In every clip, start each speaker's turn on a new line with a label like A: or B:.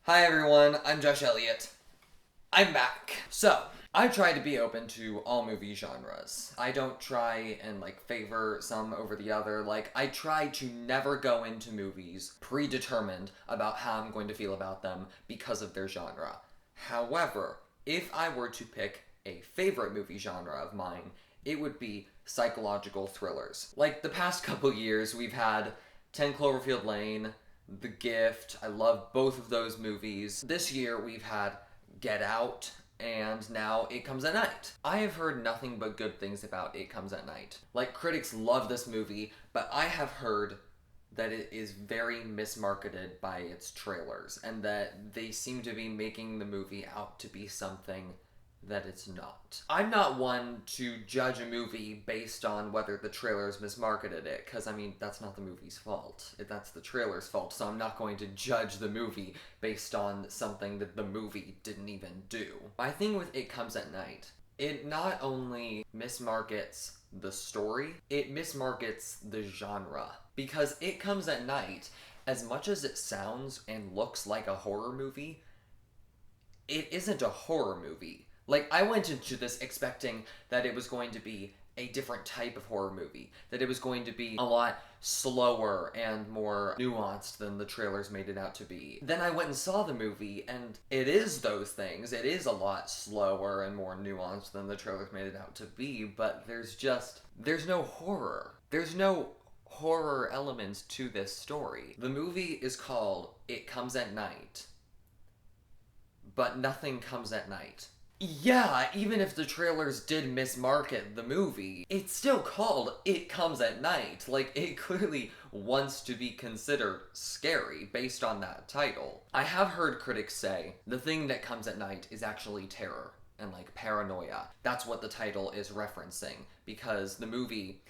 A: Hi everyone, I'm Josh Elliott. I'm back. So, I try to be open to all movie genres. I don't try and favor some over the other. I try to never go into movies predetermined about how I'm going to feel about them because of their genre. However, if I were to pick a favorite movie genre of mine, it would be psychological thrillers. Like the past couple years, we've had 10 Cloverfield Lane, The Gift. I love both of those movies. This year we've had Get Out, and now It Comes at Night. I have heard nothing but good things about It Comes at Night. Critics love this movie, but I have heard that it is very mismarketed by its trailers, and that they seem to be making the movie out to be something that it's not. I'm not one to judge a movie based on whether the trailers mismarketed it, because that's not the movie's fault. That's the trailer's fault, so I'm not going to judge the movie based on something that the movie didn't even do. My thing with It Comes at Night, it not only mismarkets the story, it mismarkets the genre. Because It Comes at Night, as much as it sounds and looks like a horror movie, it isn't a horror movie. I went into this expecting that it was going to be a different type of horror movie, that it was going to be a lot slower and more nuanced than the trailers made it out to be. Then I went and saw the movie, and it is those things. It is a lot slower and more nuanced than the trailers made it out to be, but there's no horror. There's no horror elements to this story. The movie is called It Comes at Night, but nothing comes at night. Yeah, even if the trailers did mismarket the movie, it's still called It Comes at Night. It clearly wants to be considered scary based on that title. I have heard critics say the thing that comes at night is actually terror and paranoia. That's what the title is referencing, because the movie...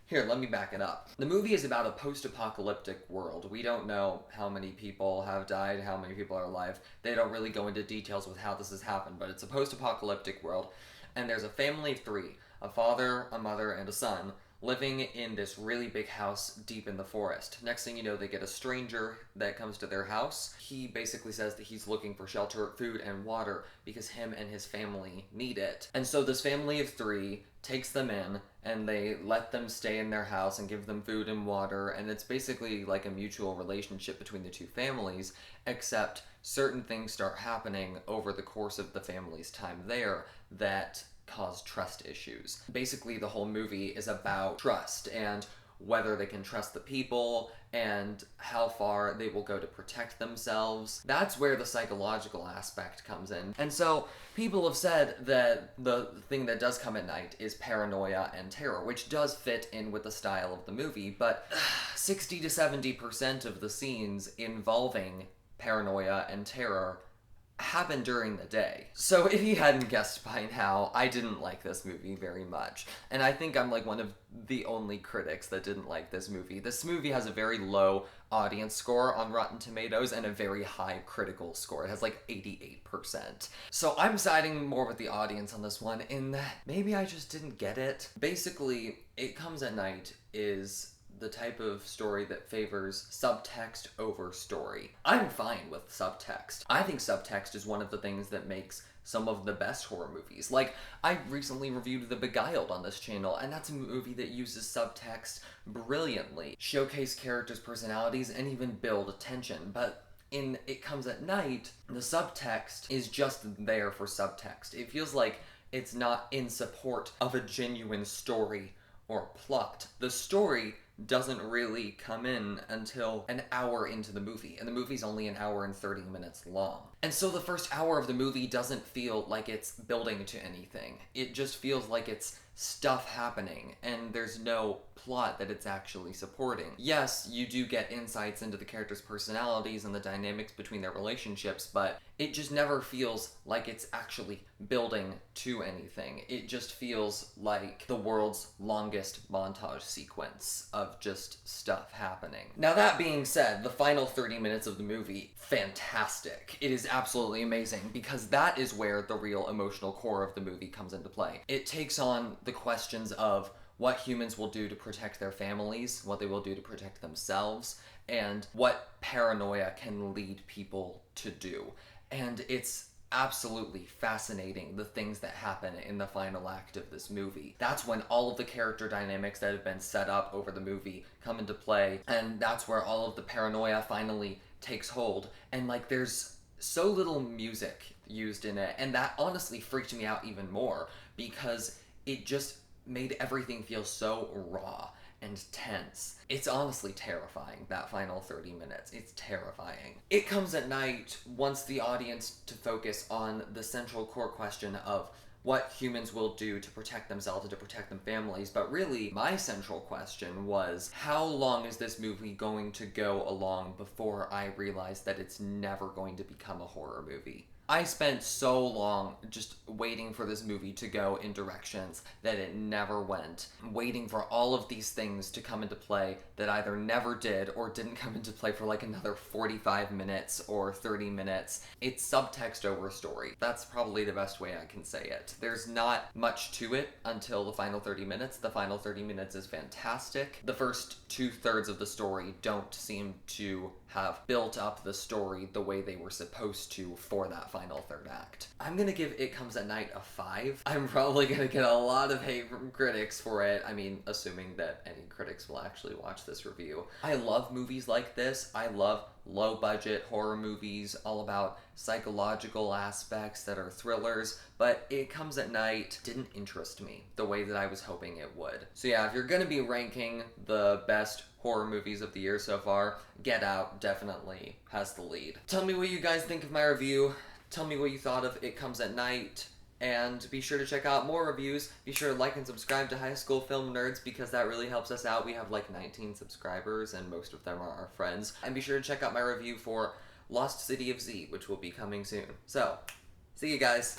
A: Here, let me back it up. The movie is about a post-apocalyptic world. We don't know how many people have died, how many people are alive. They don't really go into details with how this has happened, but it's a post-apocalyptic world, and there's a family of three, a father, a mother, and a son, living in this really big house deep in the forest. Next thing you know, they get a stranger that comes to their house. He basically says that he's looking for shelter, food, and water because him and his family need it. And so this family of three takes them in, and they let them stay in their house and give them food and water, and it's basically like a mutual relationship between the two families, except certain things start happening over the course of the family's time there that cause trust issues. Basically, the whole movie is about trust and whether they can trust the people and how far they will go to protect themselves. That's where the psychological aspect comes in. And so people have said that the thing that does come at night is paranoia and terror, which does fit in with the style of the movie, but 60 to 70% of the scenes involving paranoia and terror happen during the day. So if you hadn't guessed by now, I didn't like this movie very much. And I think I'm one of the only critics that didn't like this movie. This movie has a very low audience score on Rotten Tomatoes and a very high critical score. It has 88%. So I'm siding more with the audience on this one in that maybe I just didn't get it. Basically, It Comes at Night is the type of story that favors subtext over story. I'm fine with subtext. I think subtext is one of the things that makes some of the best horror movies. I recently reviewed The Beguiled on this channel, and that's a movie that uses subtext brilliantly, showcase characters' personalities, and even build tension. But in It Comes at Night, the subtext is just there for subtext. It feels like it's not in support of a genuine story or plot. The story doesn't really come in until an hour into the movie, and the movie's only an hour and 30 minutes long. And so the first hour of the movie doesn't feel like it's building to anything. It just feels like it's stuff happening, and there's no plot that it's actually supporting. Yes, you do get insights into the characters' personalities and the dynamics between their relationships, but it just never feels like it's actually building to anything. It just feels like the world's longest montage sequence of just stuff happening. Now that being said, the final 30 minutes of the movie, fantastic. It is absolutely amazing, because that is where the real emotional core of the movie comes into play. It takes on the questions of what humans will do to protect their families, what they will do to protect themselves, and what paranoia can lead people to do. And it's absolutely fascinating the things that happen in the final act of this movie. That's when all of the character dynamics that have been set up over the movie come into play, and that's where all of the paranoia finally takes hold. And like, there's so little music used in it, and that honestly freaked me out even more because it just made everything feel so raw and tense. It's honestly terrifying, that final 30 minutes. It's terrifying. It comes at night wants the audience to focus on the central core question of what humans will do to protect themselves and to protect their families, but really, my central question was, how long is this movie going to go along before I realize that it's never going to become a horror movie? I spent so long just waiting for this movie to go in directions that it never went, waiting for all of these things to come into play that either never did or didn't come into play for like another 45 minutes or 30 minutes. It's subtext over story. That's probably the best way I can say it. There's not much to it until the final 30 minutes. The final 30 minutes is fantastic. The first 2/3 of the story don't seem to have built up the story the way they were supposed to for that final third act. I'm gonna give It Comes at Night a 5. I'm probably gonna get a lot of hate from critics for it. I mean, assuming that any critics will actually watch this review. I love movies like this. I love low-budget horror movies, all about psychological aspects that are thrillers, but It Comes at Night didn't interest me the way that I was hoping it would. So yeah, if you're gonna be ranking the best horror movies of the year so far, Get Out definitely has the lead. Tell me what you guys think of my review. Tell me what you thought of It Comes at Night. And be sure to check out more reviews. Be sure to like and subscribe to High School Film Nerds because that really helps us out. We have like 19 subscribers and most of them are our friends. And be sure to check out my review for Lost City of Z, which will be coming soon. So, see you guys.